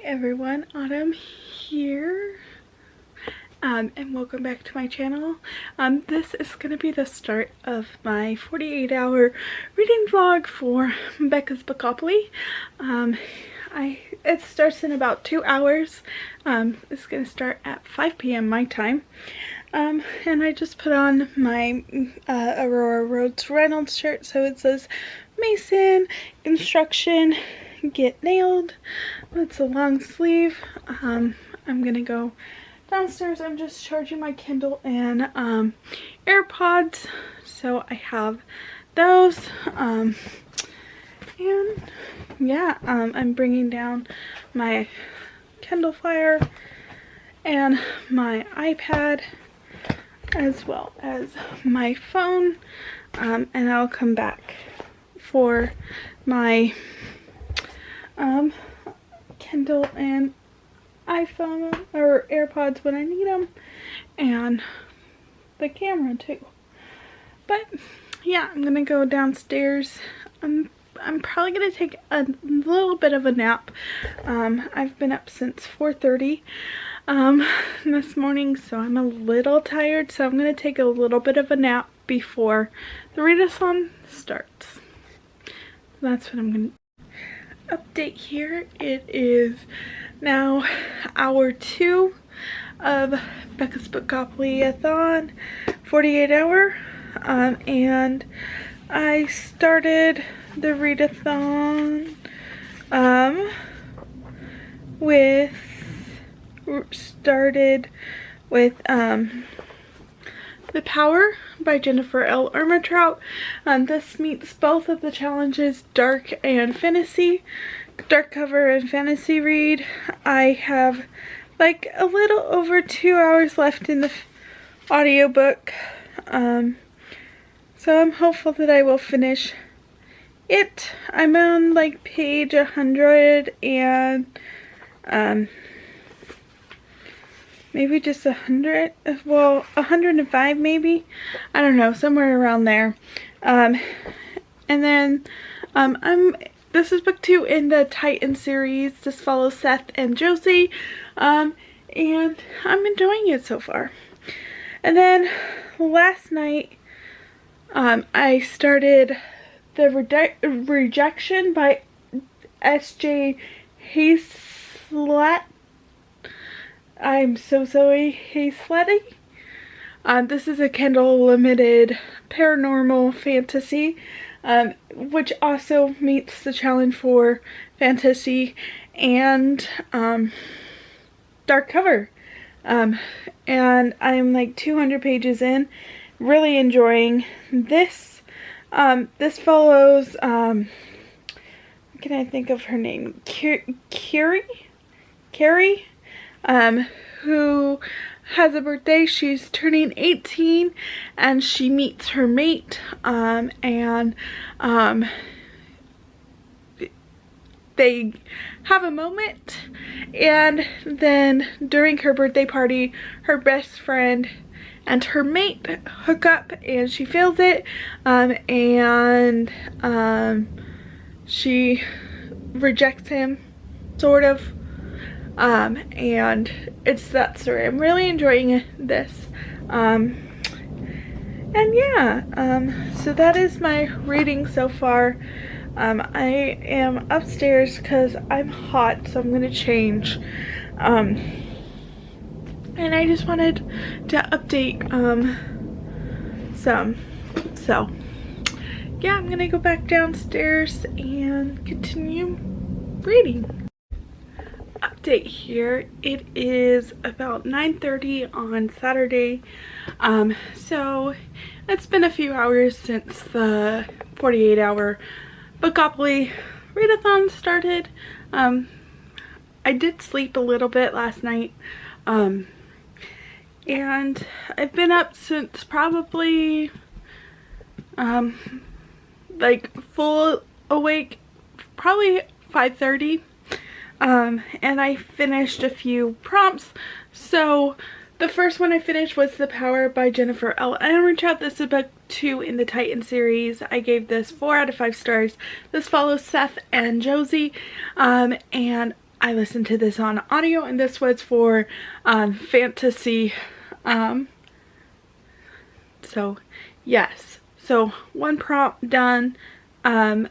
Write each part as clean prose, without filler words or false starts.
everyone, Autumn here, and welcome back to my channel. This is going to be the start of my 48-hour reading vlog for Becca's Bookopoly. It starts in about 2 hours. It's going to start at 5 p.m. my time. And I just put on my Aurora Reynolds shirt, so it says Mason, Instruction, Get Nailed. It's a long sleeve. I'm gonna go downstairs. I'm just charging my Kindle and AirPods, so I have those. And yeah, I'm bringing down my Kindle Fire and my iPad, as well as my phone, and I'll come back for my Kindle and iPhone or AirPods when I need them, and the camera too. But yeah, I'm gonna go downstairs. I'm probably gonna take a little bit of a nap. I've been up since 4:30 this morning, so I'm a little tired, so I'm gonna take a little bit of a nap before the readathon starts. That's what I'm gonna update here. It is now hour 2 of Becca's BookopolyAthon 48-hour, and I started the readathon with The Power by Jennifer L. Armentrout. This meets both of the challenges, dark and fantasy, dark cover and fantasy read. I have like a little over 2 hours left in the audiobook, so I'm hopeful that I will finish it. I'm on like page 100 and maybe just 100, well, 105 maybe, I don't know, somewhere around there. And then this is book 2 in the Titan series. This follows Seth and Josie, and I'm enjoying it so far. And then last night I started the Rejection by S.J. Hayslett. I'm so sorry, Hayslett. This is a Kindle limited paranormal fantasy, which also meets the challenge for fantasy and dark cover. And I'm like 200 pages in, really enjoying this. This follows, what can I think of her name? Carrie? Who has a birthday. She's turning 18 and she meets her mate, and they have a moment, and then during her birthday party her best friend and her mate hook up and she feels it, and she rejects him, sort of. And it's that story. I'm really enjoying this. And yeah, so that is my reading so far. I am upstairs because I'm hot, so I'm gonna change. And I just wanted to update so yeah, I'm gonna go back downstairs and continue reading. Update here. It is about 9:30 on Saturday. So it's been a few hours since the 48-hour Bookopoly readathon started. I did sleep a little bit last night, and I've been up since probably like full awake, probably 5:30. And I finished a few prompts. So the first one I finished was The Power by Jennifer L. Armentrout. This is book 2 in the Titan series. I gave this 4 out of 5 stars. This follows Seth and Josie, and I listened to this on audio, and this was for fantasy. So yes, so one prompt done. And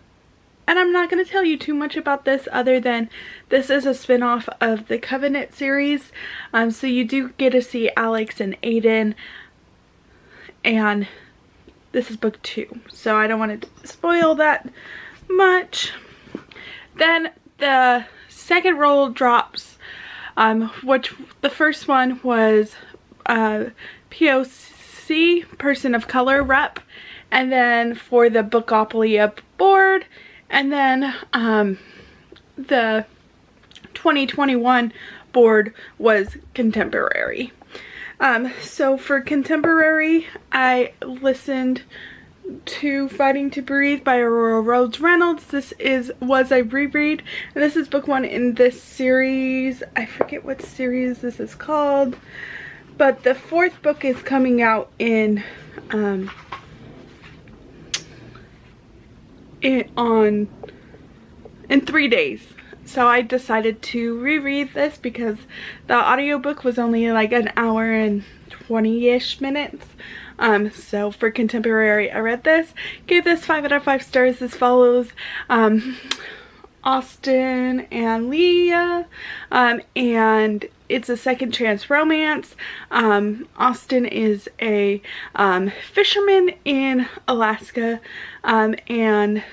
I'm not going to tell you too much about this other than this is a spin-off of the Covenant series. So you do get to see Alex and Aiden, and this is book 2. So I don't want to spoil that much. Then the second roll drops, which the first one was POC, Person of Color Rep, and then for the Bookopoly board, and then the 2021 board was Contemporary. So for Contemporary, I listened to Fighting to Breathe by Aurora Reynolds. This was a reread, and this is book 1 in this series. I forget what series this is called, but the 4th book is coming out in 3 days. So I decided to reread this because the audiobook was only like an hour and 20-ish minutes. So for Contemporary, I read this, gave this 5 out of 5 stars. This follows Austin and Leah, and it's a second chance romance. Austin is a fisherman in Alaska, and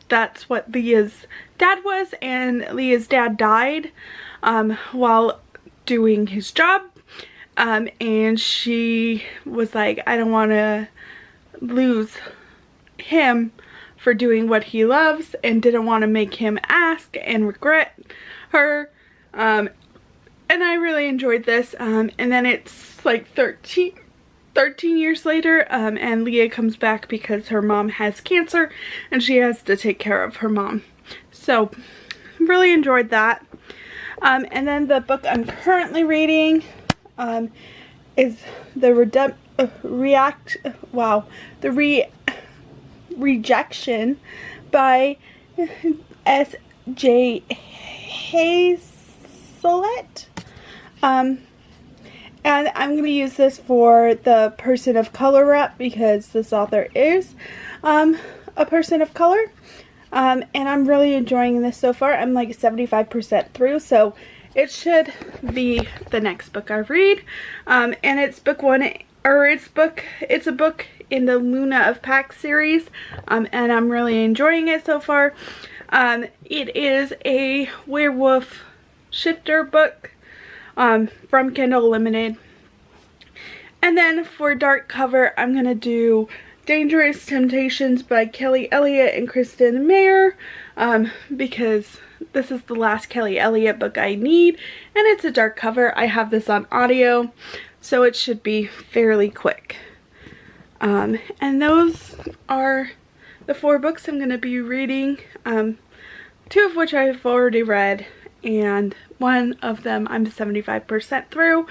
that's what Leah's dad was, and Leah's dad died while doing his job, and she was like, I don't want to lose him for doing what he loves, and didn't want to make him ask and regret her, and I really enjoyed this. And then it's like 13 years later, and Leah comes back because her mom has cancer and she has to take care of her mom. So really enjoyed that. And then the book I'm currently reading is the Rejection by S.J. Hayslett. And I'm going to use this for the Person of Color rep because this author is a person of color. And I'm really enjoying this so far. I'm like 75% through, so it should be the next book I read. And it's book 1, or it's a book in the Luna of Pax series, and I'm really enjoying it so far. It is a werewolf shifter book from Kindle Limited. And then for dark cover, I'm going to do Dangerous Temptations by Kelly Elliott and Kristen Mayer, because this is the last Kelly Elliott book I need, and it's a dark cover. I have this on audio, so it should be fairly quick. And those are the 4 books I'm going to be reading, 2 of which I've already read, and 1 of them I'm 75% through.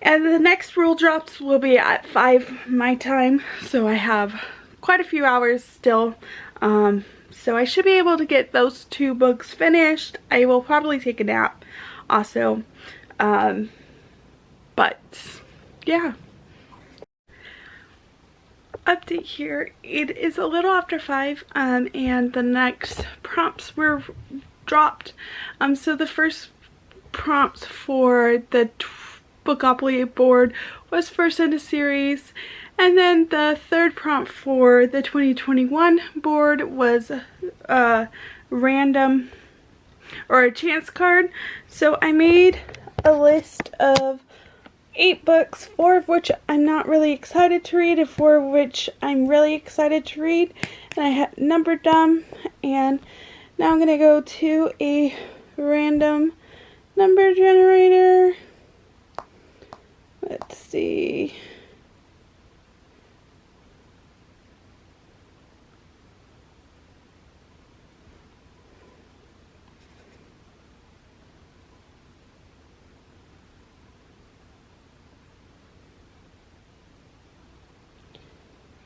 And the next rule drops will be at 5 my time, so I have quite a few hours still. So I should be able to get those 2 books finished. I will probably take a nap also. But yeah. Update here. It is a little after 5, and the next prompts were dropped. So the first prompts for the Bookopoly board was first in a series, and then the third prompt for the 2021 board was a random or a chance card. So I made a list of 8 books, 4 of which I'm not really excited to read and 4 of which I'm really excited to read, and I have numbered them. And now I'm gonna go to a random number generator. Let's see.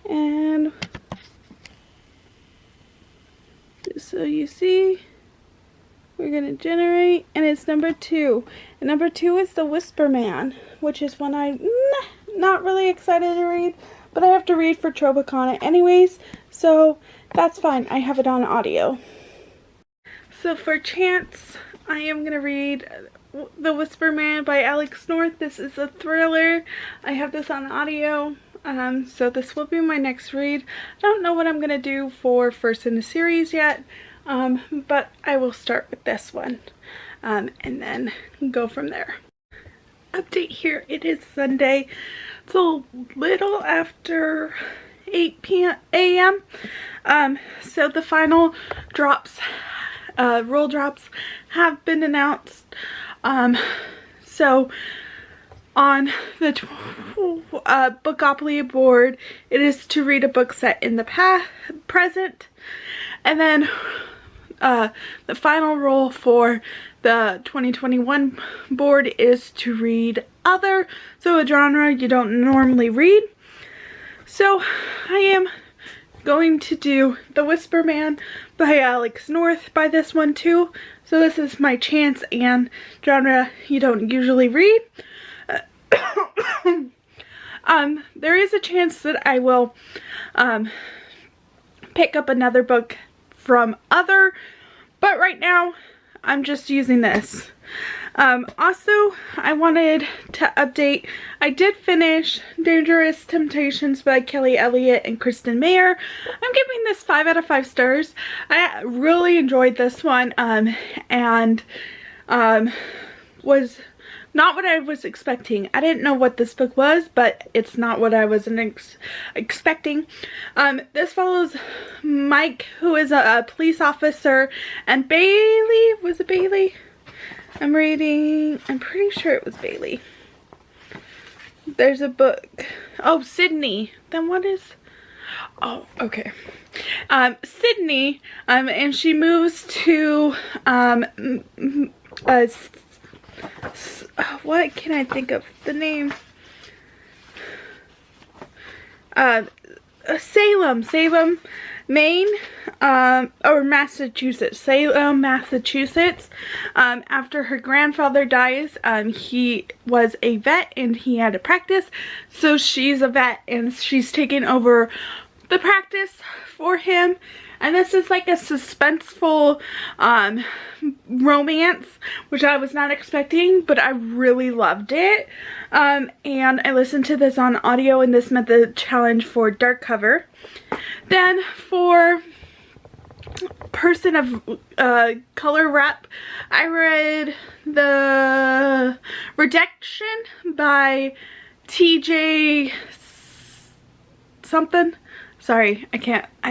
And just so you see, we're We're gonna generate, and it's number 2. And number 2 is The Whisper Man, which is one I'm not really excited to read, but I have to read for Tropicana anyways, so that's fine. I have it on audio. So for chance, I am gonna read The Whisper Man by Alex North. This is a thriller. I have this on audio. So this will be my next read. I don't know what I'm gonna do for first in the series yet, but I will start with this one, and then go from there. Update here, it is Sunday. It's a little after 8 a.m. So the final drops, roll drops have been announced. So on the Bookopoly board, it is to read a book set in the present, and then the final roll for the 2021 board is to read other, so a genre you don't normally read. So I am going to do The Whisper Man by Alex North by this one too. So this is my chance and genre you don't usually read. There is a chance that I will pick up another book from other, but right now I'm just using this. Also, I wanted to update, I did finish Dangerous Temptations by Kelly Elliott and Kristen. I'm giving this 5 out of 5 stars. I really enjoyed this one, and was not what I was expecting. I didn't know what this book was, but it's not what I was expecting. This follows Mike, who is a police officer, and Bailey, was it Bailey? I'm pretty sure it was Bailey. There's a book. Oh, Sydney. Then what is, oh, okay. Sydney, and she moves to, what can I think of the name? Salem, Maine, or Massachusetts, Salem, Massachusetts. After her grandfather dies, he was a vet and he had to practice, so she's a vet and she's taking over the practice for him. And this is like a suspenseful romance, which I was not expecting, but I really loved it. And I listened to this on audio, and this met the challenge for dark cover. Then for person of color rep, I read the Rejection by TJ something. Sorry, I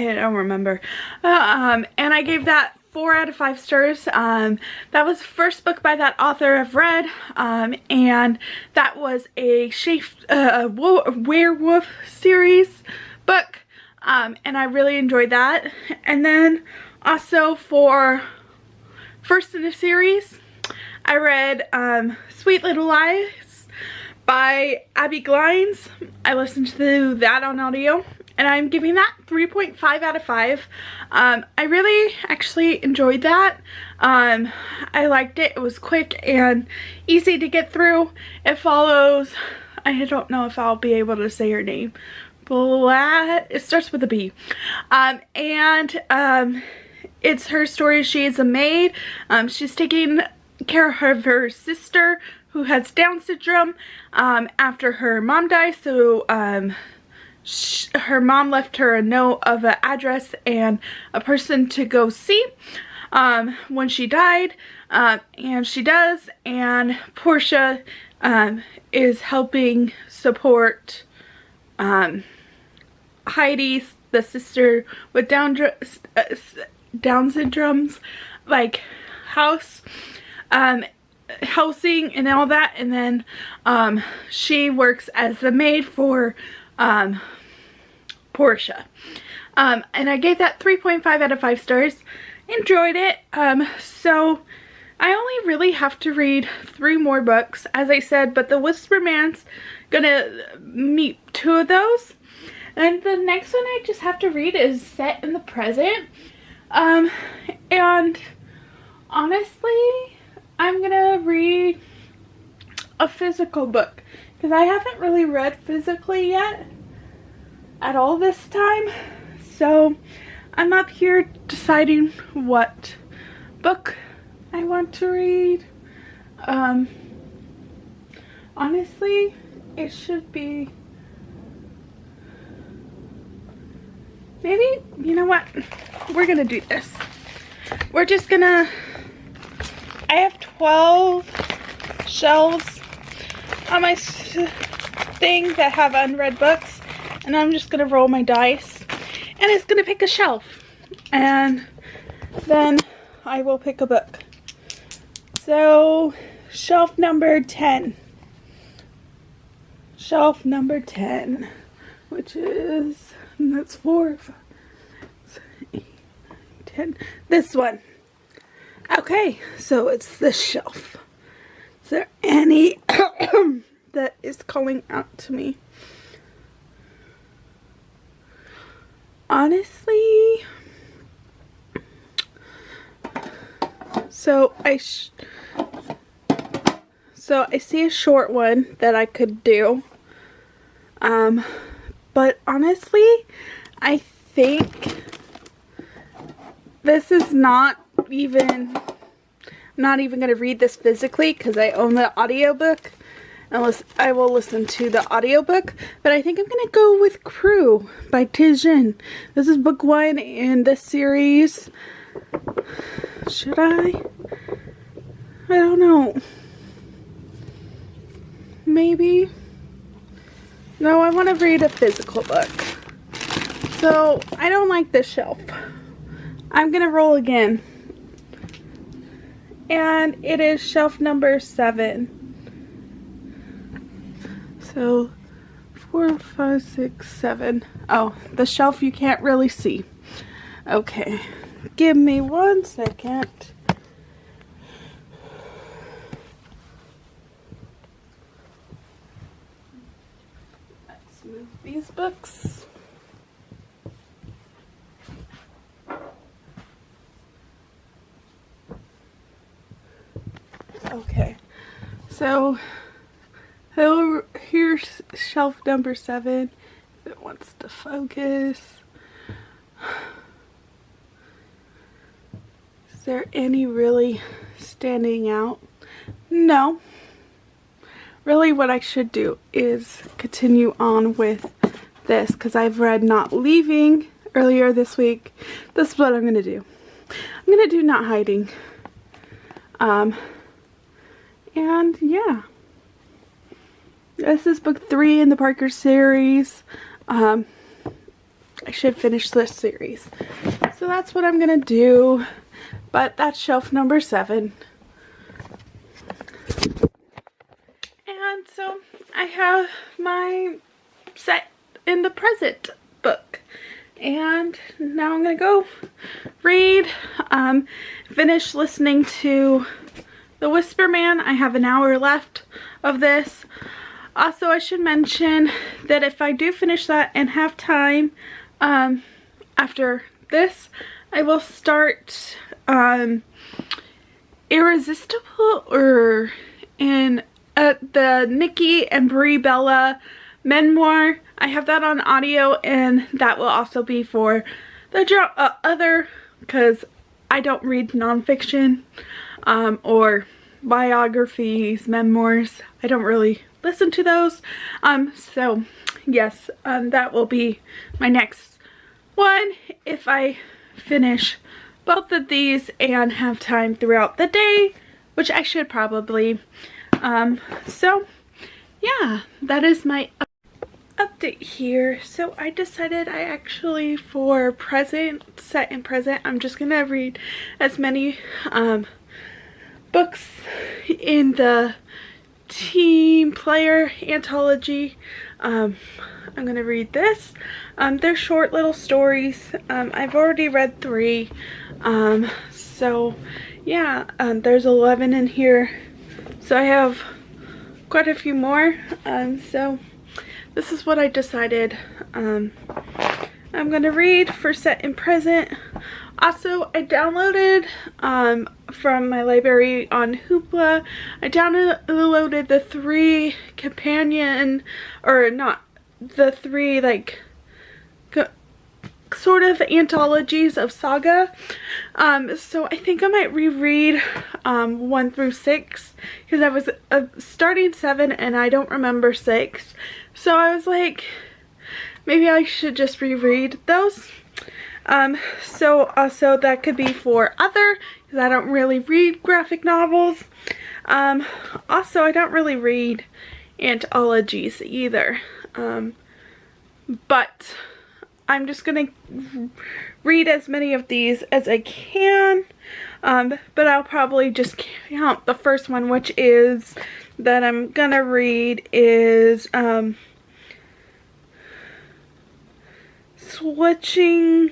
don't remember. And I gave that 4 out of 5 stars. That was the first book by that author I've read, and that was a werewolf series book, and I really enjoyed that. And then also for first in the series, I read Sweet Little Lies by Abbi Glines. I listened to that on audio, and I'm giving that 3.5 out of 5. I really actually enjoyed that. I liked it. It was quick and easy to get through. It follows, I don't know if I'll be able to say her name. It starts with a B. It's her story. She is a maid. She's taking care of her sister who has Down syndrome after her mom dies. So her mom left her a note of an address and a person to go see when she died, and she does, and Portia is helping support Heidi, the sister with Down syndrome's like housing and all that, and then she works as the maid for Portia. And I gave that 3.5 out of 5 stars. Enjoyed it. So I only really have to read 3 more books, as I said, but The Whisper Man's gonna meet 2 of those. And the next one I just have to read is set in the present. And Honestly, I'm gonna read a physical book because I haven't really read physically yet at all this time. So I'm up here deciding what book I want to read. Honestly, it should be, maybe, you know what, we're gonna do this. We're just gonna, I have 12 shelves on my thing that have unread books, and I'm just gonna roll my dice and it's gonna pick a shelf, and then I will pick a book. So shelf number 10. Shelf number 10, which is, that's 4, 5, 6, 8, 10. This one. Okay, so it's this shelf. Is there any that is calling out to me? Honestly, so I see a short one that I could do. But honestly, I think this is not even going to read this physically because I own the audiobook. Unless I will listen to the audiobook. But I think I'm going to go with Crew by Tijin. This is book 1 in this series. Should I? I don't know. Maybe. No, I want to read a physical book. So, I don't like this shelf. I'm going to roll again. And it is shelf number 7. So, 4, 5, 6, 7. Oh, the shelf you can't really see. Okay. Give me 1 second. Let's move these books. Okay. So, here's shelf number 7. If it wants to focus. Is there any really standing out? No. Really what I should do is continue on with this because I've read Not Leaving earlier this week. This is what I'm going to do. I'm going to do Not Hiding. And yeah. This is book 3 in the Parker series. I should finish this series. So that's what I'm going to do. But that's shelf number 7. And so I have my Set in the Present book. And now I'm going to go read, finish listening to The Whisper Man. I have an hour left of this. Also, I should mention that if I do finish that and have time after this, I will start Irresistible or in the Nikki and Brie Bella memoir. I have that on audio, and that will also be for the other, because I don't read nonfiction or biographies, memoirs. I don't really listen to those. So yes, that will be my next one if I finish both of these and have time throughout the day, which I should probably. So yeah, that is my update here. So I decided I actually, for Set in Present, I'm just gonna read as many books in the Team Player anthology. I'm gonna read this. They're short little stories. I've already read 3. So yeah, there's 11 in here. So I have quite a few more. So this is what I decided I'm gonna read for Set in Present. Also, I downloaded from my library on Hoopla. I downloaded the 3 companion, or not, the 3 like sort of anthologies of Saga. So I think I might reread 1 through 6, because I was starting 7 and I don't remember 6. So I was like, maybe I should just reread those. So also that could be for other, because I don't really read graphic novels. Also I don't really read anthologies either. But I'm just gonna read as many of these as I can. But I'll probably just count the first one, which is that I'm gonna read is Sweeping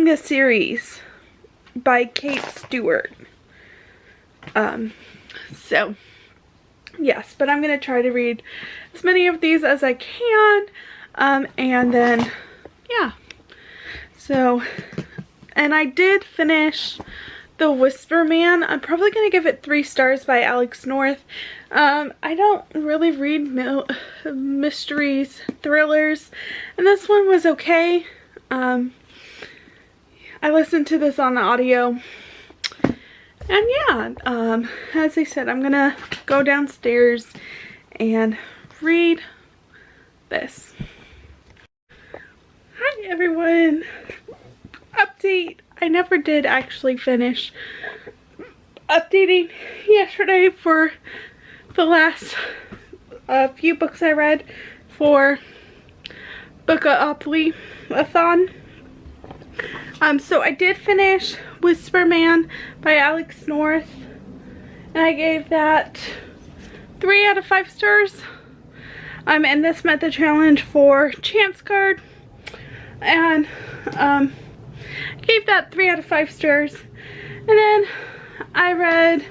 the Series by Kate Stewart. So yes, but I'm gonna try to read as many of these as I can. And then, yeah. So, and I did finish The Whisper Man. I'm probably going to give it 3 stars by Alex North. I don't really read mysteries, thrillers, and this one was okay. I listened to this on audio. And yeah, as I said, I'm going to go downstairs and read this. Hi everyone! Update! I never did actually finish updating yesterday for the last few books I read for BookopolyAthon. So I did finish Whisper Man by Alex North, and I gave that 3 out of 5 stars. And this met the challenge for Chance Card, and gave that 3 out of 5 stars. And then I read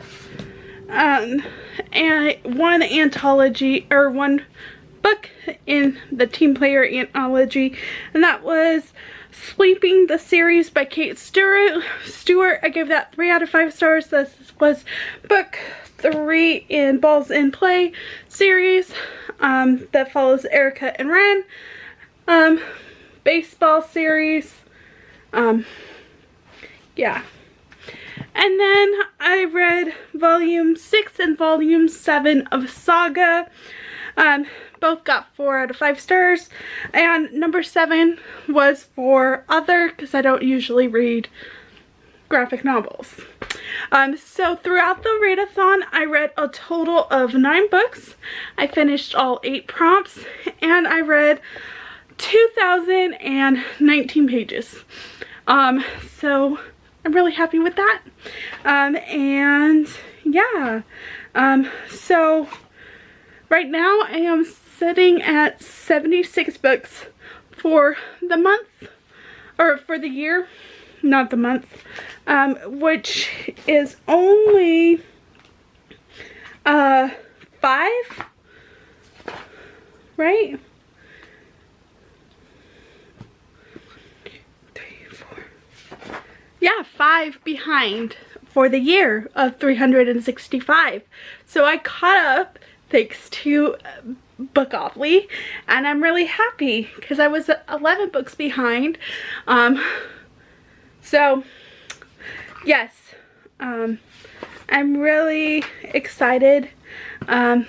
one anthology, or one book in the Team Player anthology, and that was Sweeping the Series by Kate Stewart. I gave that 3 out of 5 stars. This was book 3 in Balls in Play series that follows Erica and Ren. Baseball series. Yeah. And then I read volume 6 and volume 7 of Saga. Both got 4 out of 5 stars. And number 7 was for other, because I don't usually read graphic novels. So throughout the readathon, I read a total of 9 books. I finished all 8 prompts, and I read 2,019 pages. So I'm really happy with that. And yeah, so right now I am sitting at 76 books for the month, or for the year, not the month, which is only 5, right? 3, 4. Yeah, 5 behind for the year of 365. So I caught up thanks to Bookopoly, and I'm really happy because I was 11 books behind. So yes, I'm really excited, and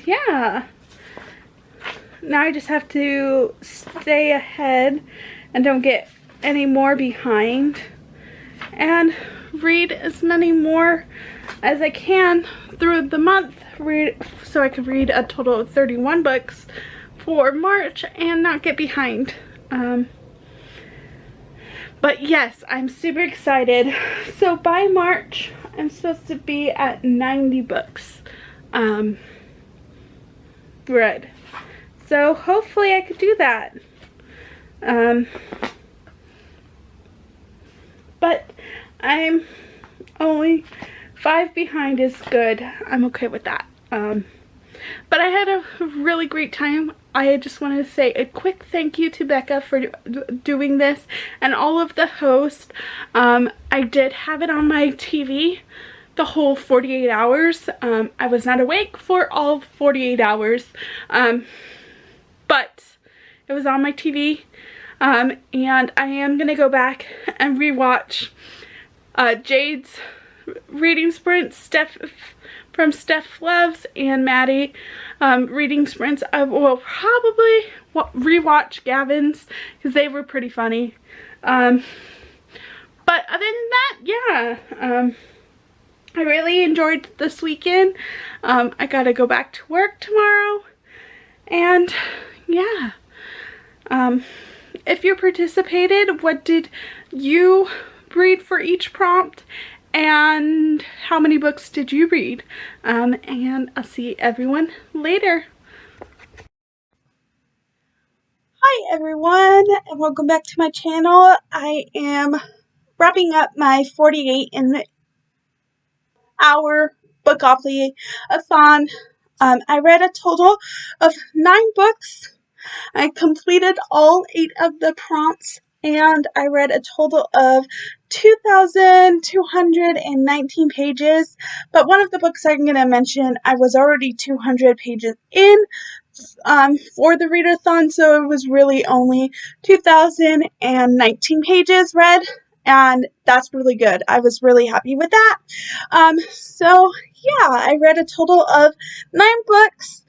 yeah, now I just have to stay ahead and don't get any more behind, and read as many more as I can through the month, so I could read a total of 31 books for March and not get behind. But yes, I'm super excited. So by March, I'm supposed to be at 90 books read. So hopefully I could do that. But I'm only 5 behind is good. I'm okay with that. But I had a really great time. I just wanted to say a quick thank you to Becca for doing this and all of the hosts. I did have it on my TV the whole 48 hours. I was not awake for all 48 hours, but it was on my TV. And I am going to go back and rewatch Jade's reading sprints, from Steph Loves and Maddie reading sprints. I will probably rewatch Gavin's because they were pretty funny. But other than that, yeah, I really enjoyed this weekend. I gotta go back to work tomorrow, and yeah. If you participated, what did you read for each prompt? And how many books did you read? And I'll see everyone later. Hi everyone, and welcome back to my channel. I am wrapping up my 48 in the hour Bookopoly-a-thon. I read a total of 9 books. I completed all 8 of the prompts, and I read a total of 2,219 pages, but one of the books I'm going to mention, I was already 200 pages in for the readathon, so it was really only 2,019 pages read, and that's really good. I was really happy with that. So yeah, I read a total of 9 books.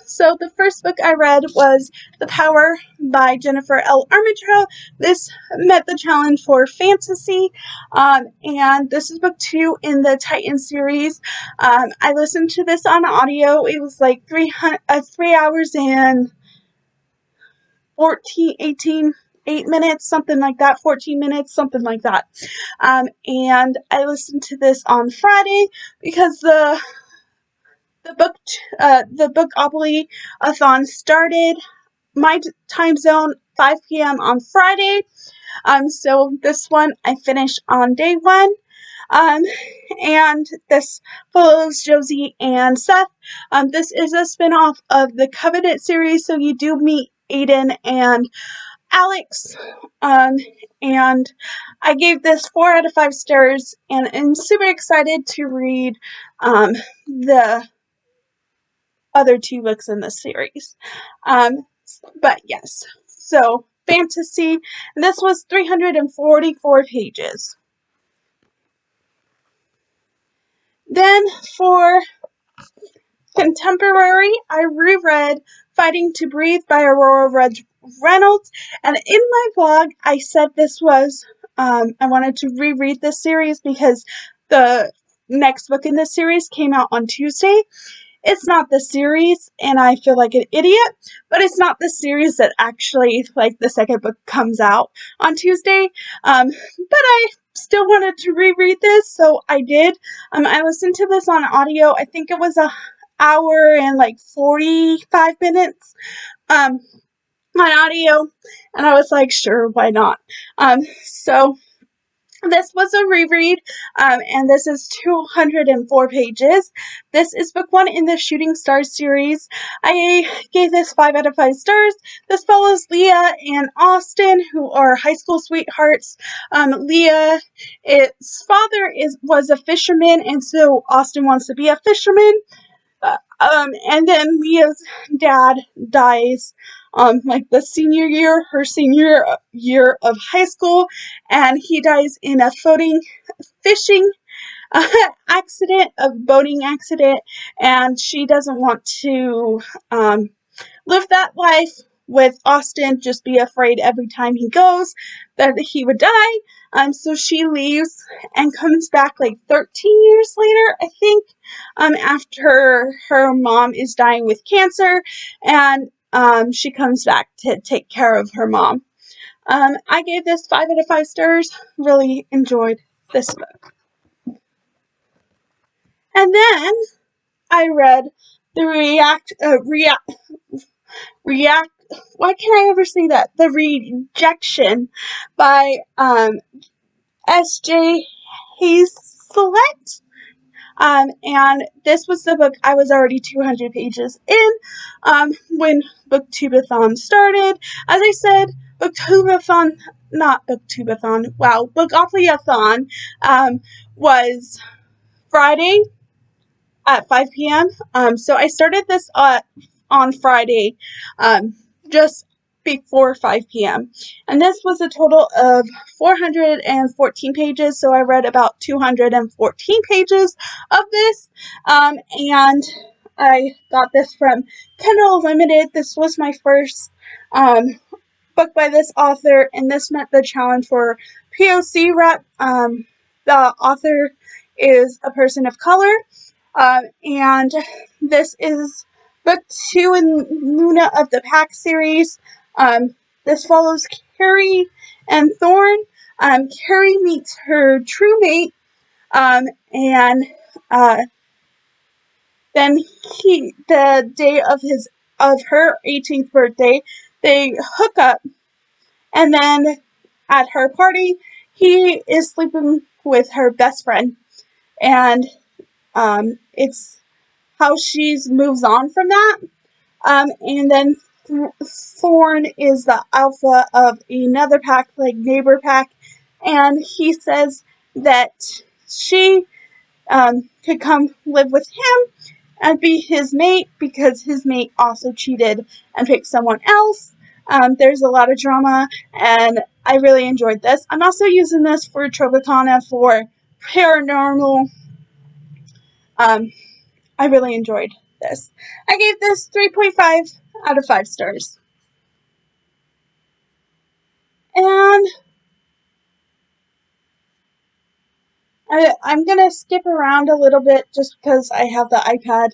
So the first book I read was The Power by Jennifer L. Armentrout. This met the challenge for fantasy, and this is book 2 in the Titan series. I listened to this on audio. It was like 3 hours and 8 minutes, something like that, 14 minutes, something like that. And I listened to this on Friday because the Bookopoly-a-thon started my time zone 5 p.m. on Friday. So this one I finished on day 1. And this follows Josie and Seth. This is a spin-off of the Covenant series, so you do meet Aiden and Alex, and I gave this 4 out of 5 stars, and I'm super excited to read the other 2 books in the series. But yes, so fantasy, and this was 344 pages. Then for contemporary, I reread Fighting to Breathe by Aurora Reynolds, and in my vlog I said this was, I wanted to reread this series because the next book in this series came out on Tuesday. It's not the series, and I feel like an idiot, but it's not the series that actually, like, the second book comes out on Tuesday, but I still wanted to reread this, so I did. I listened to this on audio. I think it was a hour and like 45 minutes on audio, and I was like, sure, why not? So this was a reread, and this is 204 pages. This is book 1 in the Shooting Stars series. I gave this 5 out of 5 stars. This follows Leah and Austin, who are high school sweethearts. Leah's father was a fisherman, and so Austin wants to be a fisherman. And then Leah's dad dies like the her senior year of high school, and he dies in a fishing accident, a boating accident, and she doesn't want to live that life with Austin, just be afraid every time he goes that he would die. So she leaves and comes back like 13 years later, I think, after her mom is dying with cancer, and she comes back to take care of her mom. I gave this 5 out of 5 stars. Really enjoyed this book. And then I read the why can't I ever say that? The Rejection by S.J. Hayslett. And this was the book I was already 200 pages in when BookTubeathon started. As I said, BookopolyAthon was Friday at 5 p.m. So I started this on Friday, just before 5 p.m. And this was a total of 414 pages, so I read about 214 pages of this, and I got this from Kindle Unlimited. This was my first book by this author, and this met the challenge for POC rep. The author is a person of color, and this is book 2 in Luna of the Pack series. This follows Carrie and Thorn. Carrie meets her true mate, and then the day of her 18th birthday, they hook up, and then at her party, he is sleeping with her best friend, and it's how she moves on from that. And then Thorn is the alpha of another pack, like Neighbor Pack, and he says that she could come live with him and be his mate because his mate also cheated and picked someone else. There's a lot of drama, and I really enjoyed this. I'm also using this for Tropicana for paranormal. I really enjoyed this. I gave this 3.5 out of 5 stars. And I'm going to skip around a little bit just because I have the iPad.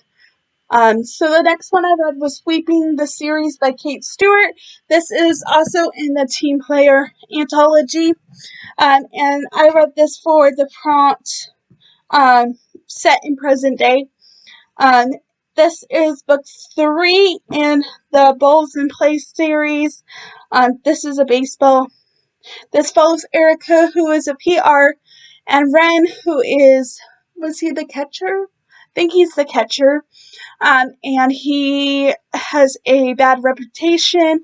So the next one I read was Sweeping the Series by Kate Stewart. This is also in the Team Player anthology. And I read this for the prompt set in present day. This is book 3 in the Bowls and Play series. This is a baseball. This follows Erica, who is a PR, and Ren, who was he the catcher? I think he's the catcher. And he has a bad reputation.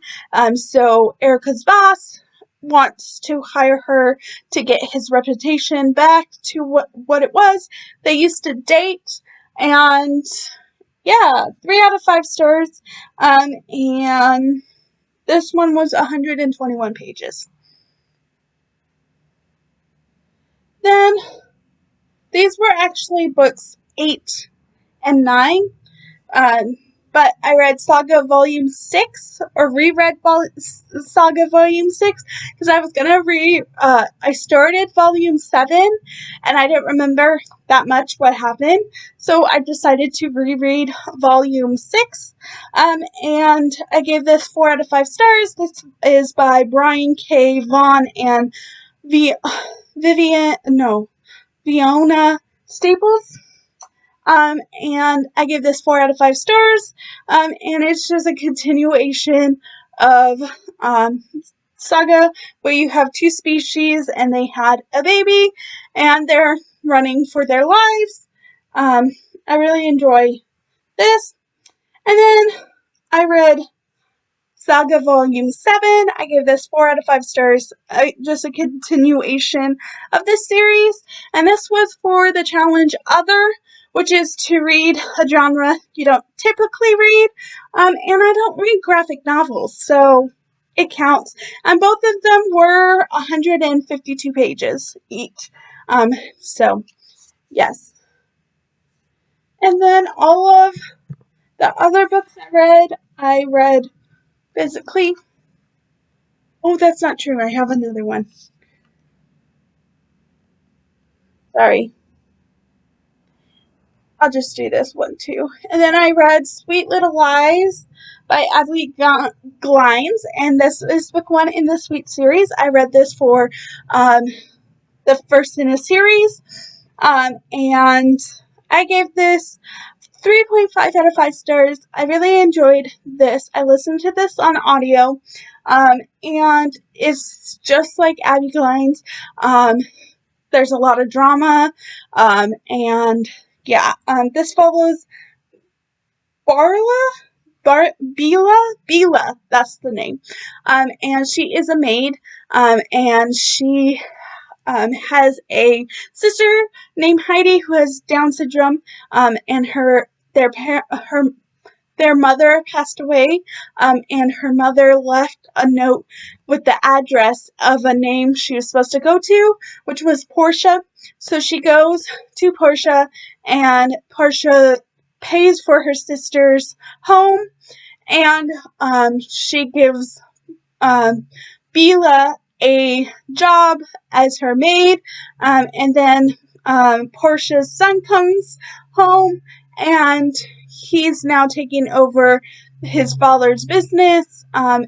So Erica's boss wants to hire her to get his reputation back to what it was. They used to date, and yeah, 3 out of 5 stars. And this one was 121 pages. Then these were actually books 8 and 9. But I read Saga Volume 6, or reread Saga Volume 6, because I was gonna I started Volume 7, and I didn't remember that much what happened, so I decided to reread Volume 6, and I gave this 4 out of 5 stars. This is by Brian K. Vaughan and Fiona Staples. And I give this 4 out of 5 stars, and it's just a continuation of Saga, where you have 2 species, and they had a baby, and they're running for their lives. I really enjoy this. And then I read Saga Volume 7. I gave this 4 out of 5 stars. Just a continuation of this series. And this was for the challenge Other, which is to read a genre you don't typically read. And I don't read graphic novels, so it counts. And both of them were 152 pages each. So, yes. And then all of the other books I read physically. Oh, that's not true. I have another one. Sorry. I'll just do this one too. And then I read Sweet Little Lies by Abbi Glines, and this is book 1 in the Sweet series. I read this for the first in a series, and I gave this 3.5 out of 5 stars. I really enjoyed this. I listened to this on audio, and it's just like Abbi Glines. There's a lot of drama, and yeah, this follows Bila, that's the name. And she is a maid, and she has a sister named Heidi who has Down syndrome, and their mother passed away, and her mother left a note with the address of a name she was supposed to go to, which was Portia. So she goes to Portia, and Portia pays for her sister's home, and she gives Bila a job as her maid, and then Portia's son comes home, and he's now taking over his father's business, and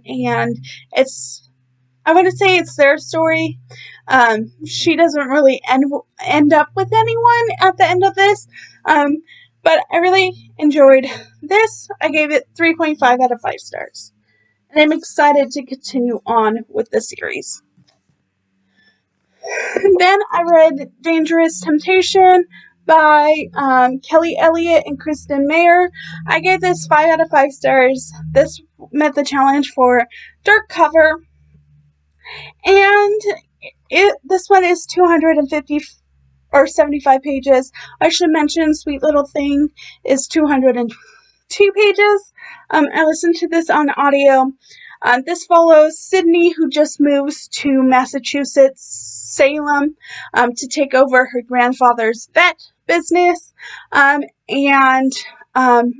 I want to say it's their story. She doesn't really end up with anyone at the end of this, but I really enjoyed this. I gave it 3.5 out of 5 stars. And I'm excited to continue on with the series. Then I read Dangerous Temptation by Kelly Elliott and Kristen. I gave this 5 out of 5 stars. This met the challenge for dark cover. And this one is 250 or 75 pages. I should mention Sweet Little Thing is 202 pages. I listened to this on audio. This follows Sydney, who just moves to Massachusetts, Salem, to take over her grandfather's vet business. And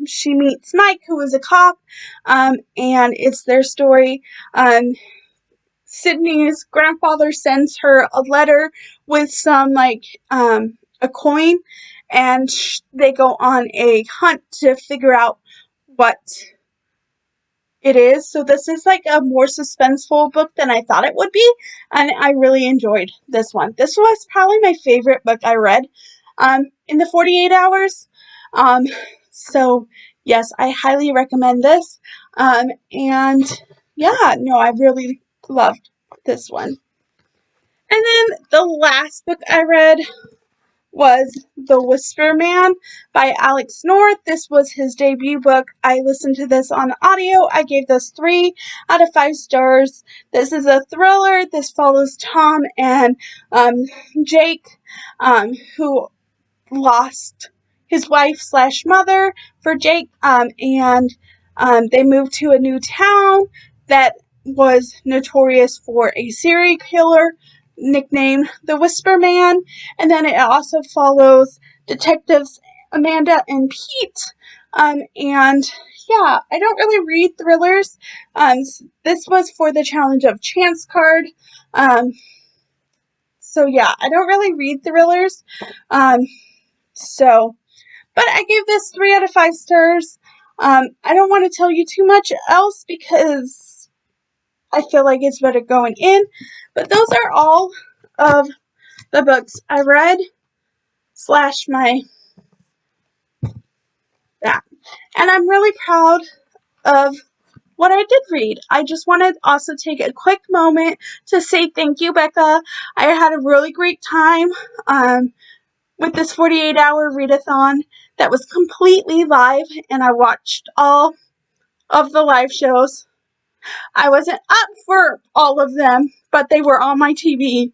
she meets Mike, who is a cop, and it's their story. Sydney's grandfather sends her a letter with some, a coin, and they go on a hunt to figure out what it is. So this is like a more suspenseful book than I thought it would be, and I really enjoyed this one. This was probably my favorite book I read in the 48 hours. So yes, I highly recommend this. And yeah, no, I really loved this one. And then the last book I read was The Whisper Man by Alex North. This was his debut book. I listened to this on audio. I gave this 3 out of 5 stars. This is a thriller. This follows Tom and Jake, who lost his wife/mother for Jake, and they moved to a new town that was notorious for a serial killer nicknamed the Whisper Man. And then it also follows detectives Amanda and Pete. And yeah, I don't really read thrillers. This was for the challenge of Chance Card. So yeah, I don't really read thrillers. But I gave this 3 out of 5 stars. I don't want to tell you too much else because I feel like it's better going in. But those are all of the books I read / that. And I'm really proud of what I did read. I just want to also take a quick moment to say thank you, Becca. I had a really great time with this 48-hour readathon that was completely live, and I watched all of the live shows. I wasn't up for all of them, but they were on my TV.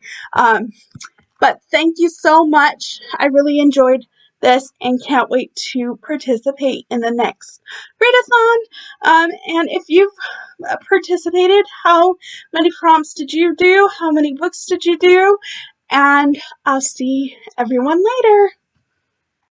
But thank you so much. I really enjoyed this and can't wait to participate in the next readathon. And if you've participated, how many prompts did you do? How many books did you do? And I'll see everyone later.